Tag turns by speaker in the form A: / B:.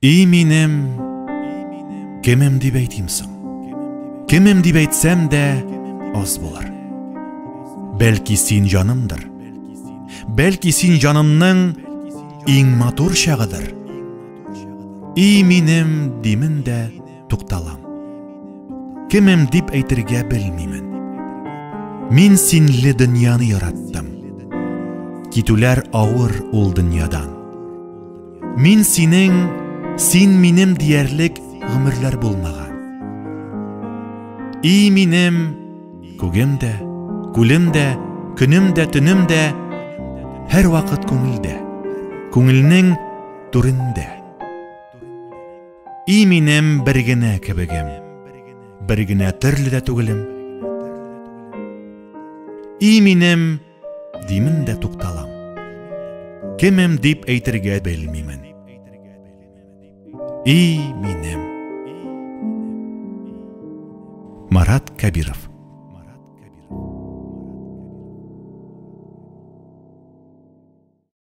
A: И минем кемем дип әйтимсең. Кемем дип әйтсәм дә аз булыр. Бәлки син жанымдыр. Бәлки син жанымның иң матур чагыдыр. И минем димен дә тукталам. Кемем дип әйтергә белмимен. Мин синле дөньяны яраттым. Китүләр авыр ул дөньядан. Мин син минем диярлек гомерләр булмаган. И минем күгем дә, күлем дә, көнем дә, төнем дә һәр вакыт күңелдә, күңелнең түрендә. И минем бер генә кебегем, бер генә төрле дә түгелем. И минем димен дә тукталам. Кемем дип әйтергә белмимен. И минем. Марат Кабиров.